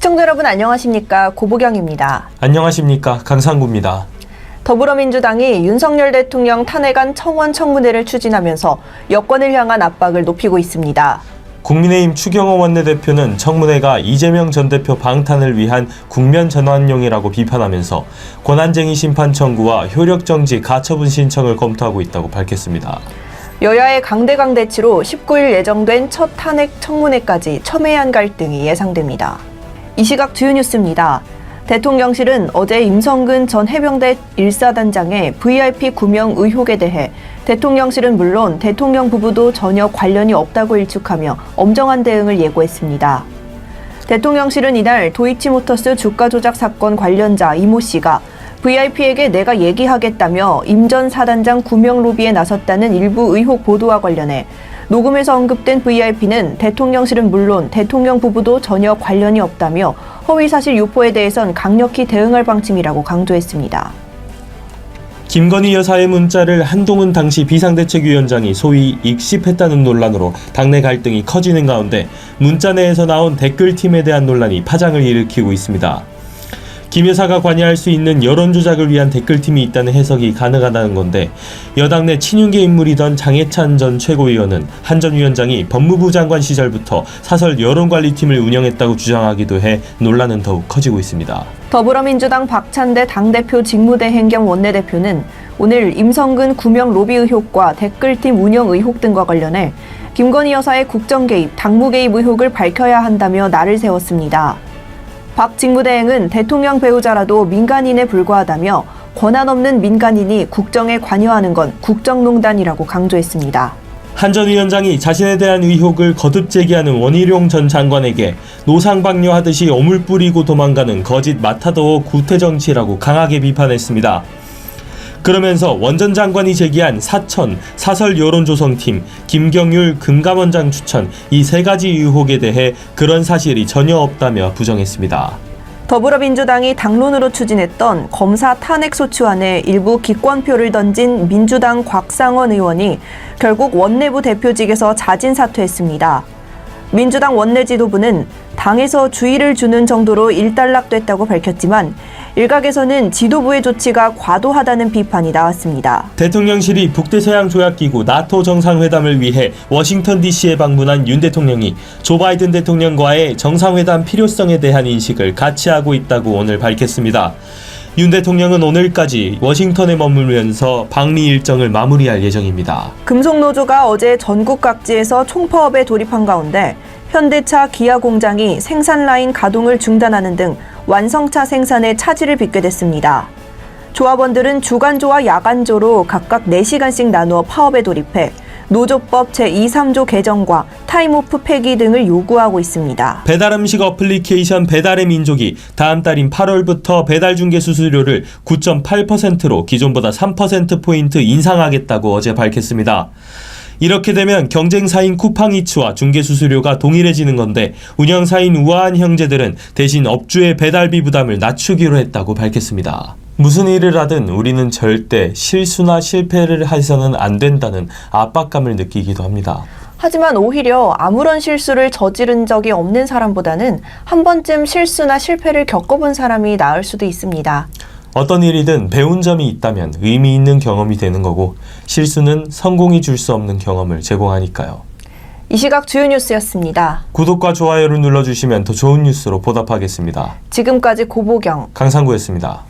시청자 여러분 안녕하십니까? 고보경입니다. 안녕하십니까? 강상구입니다. 더불어민주당이 윤석열 대통령 탄핵안 청원 청문회를 추진하면서 여권을 향한 압박을 높이고 있습니다. 국민의힘 추경호 원내대표는 청문회가 이재명 전 대표 방탄을 위한 국면 전환용이라고 비판하면서 권한쟁의 심판 청구와 효력정지 가처분 신청을 검토하고 있다고 밝혔습니다. 여야의 강대강 대치로 19일 예정된 첫 탄핵 청문회까지 첨예한 갈등이 예상됩니다. 이 시각 주요 뉴스입니다. 대통령실은 어제 임성근 전 해병대 1사단장의 VIP 구명 의혹에 대해 대통령실은 물론 대통령 부부도 전혀 관련이 없다고 일축하며 엄정한 대응을 예고했습니다. 대통령실은 이날 도이치모터스 주가 조작 사건 관련자 이모 씨가 VIP에게 내가 얘기하겠다며 임 전 사단장 구명 로비에 나섰다는 일부 의혹 보도와 관련해 녹음에서 언급된 VIP는 대통령실은 물론 대통령 부부도 전혀 관련이 없다며 허위사실 유포에 대해선 강력히 대응할 방침이라고 강조했습니다. 김건희 여사의 문자를 한동훈 당시 비상대책위원장이 소위 익십했다는 논란으로 당내 갈등이 커지는 가운데 문자 내에서 나온 댓글팀에 대한 논란이 파장을 일으키고 있습니다. 김 여사가 관여할 수 있는 여론 조작을 위한 댓글팀이 있다는 해석이 가능하다는 건데 여당 내 친윤계 인물이던 장해찬 전 최고위원은 한 전 위원장이 법무부 장관 시절부터 사설 여론관리팀을 운영했다고 주장하기도 해 논란은 더욱 커지고 있습니다. 더불어민주당 박찬대 당대표 직무대행 겸 원내대표는 오늘 임성근 구명 로비 의혹과 댓글팀 운영 의혹 등과 관련해 김건희 여사의 국정 개입, 당무 개입 의혹을 밝혀야 한다며 날을 세웠습니다. 박 직무대행은 대통령 배우자라도 민간인에 불과하다며 권한 없는 민간인이 국정에 관여하는 건 국정농단이라고 강조했습니다. 한 전 위원장이 자신에 대한 의혹을 거듭 제기하는 원희룡 전 장관에게 노상방뇨하듯이 오물 뿌리고 도망가는 거짓 마타도어 구태정치라고 강하게 비판했습니다. 그러면서 원 전 장관이 제기한 사천, 사설 여론조성팀, 김경률 금감원장 추천 이 세 가지 의혹에 대해 그런 사실이 전혀 없다며 부정했습니다. 더불어민주당이 당론으로 추진했던 검사 탄핵소추안에 일부 기권표를 던진 민주당 곽상원 의원이 결국 원내부 대표직에서 자진 사퇴했습니다. 민주당 원내 지도부는 당에서 주의를 주는 정도로 일단락됐다고 밝혔지만 일각에서는 지도부의 조치가 과도하다는 비판이 나왔습니다. 대통령실이 북대서양조약기구 나토 정상회담을 위해 워싱턴 DC에 방문한 윤 대통령이 조 바이든 대통령과의 정상회담 필요성에 대한 인식을 같이 하고 있다고 오늘 밝혔습니다. 윤 대통령은 오늘까지 워싱턴에 머물면서 방미 일정을 마무리할 예정입니다. 금속노조가 어제 전국 각지에서 총파업에 돌입한 가운데 현대차, 기아 공장이 생산 라인 가동을 중단하는 등 완성차 생산에 차질을 빚게 됐습니다. 조합원들은 주간조와 야간조로 각각 4시간씩 나누어 파업에 돌입해 노조법 제2, 3조 개정과 타임오프 폐기 등을 요구하고 있습니다. 배달음식 어플리케이션 배달의 민족이 다음 달인 8월부터 배달중개 수수료를 9.8%로 기존보다 3%포인트 인상하겠다고 어제 밝혔습니다. 이렇게 되면 경쟁사인 쿠팡이츠와 중개수수료가 동일해지는 건데 운영사인 우아한 형제들은 대신 업주의 배달비 부담을 낮추기로 했다고 밝혔습니다. 무슨 일을 하든 우리는 절대 실수나 실패를 해서는 안 된다는 압박감을 느끼기도 합니다. 하지만 오히려 아무런 실수를 저지른 적이 없는 사람보다는 한 번쯤 실수나 실패를 겪어본 사람이 나을 수도 있습니다. 어떤 일이든 배운 점이 있다면 의미 있는 경험이 되는 거고 실수는 성공이 줄 수 없는 경험을 제공하니까요. 이 시각 주요 뉴스였습니다. 구독과 좋아요를 눌러주시면 더 좋은 뉴스로 보답하겠습니다. 지금까지 고보경, 강상구였습니다.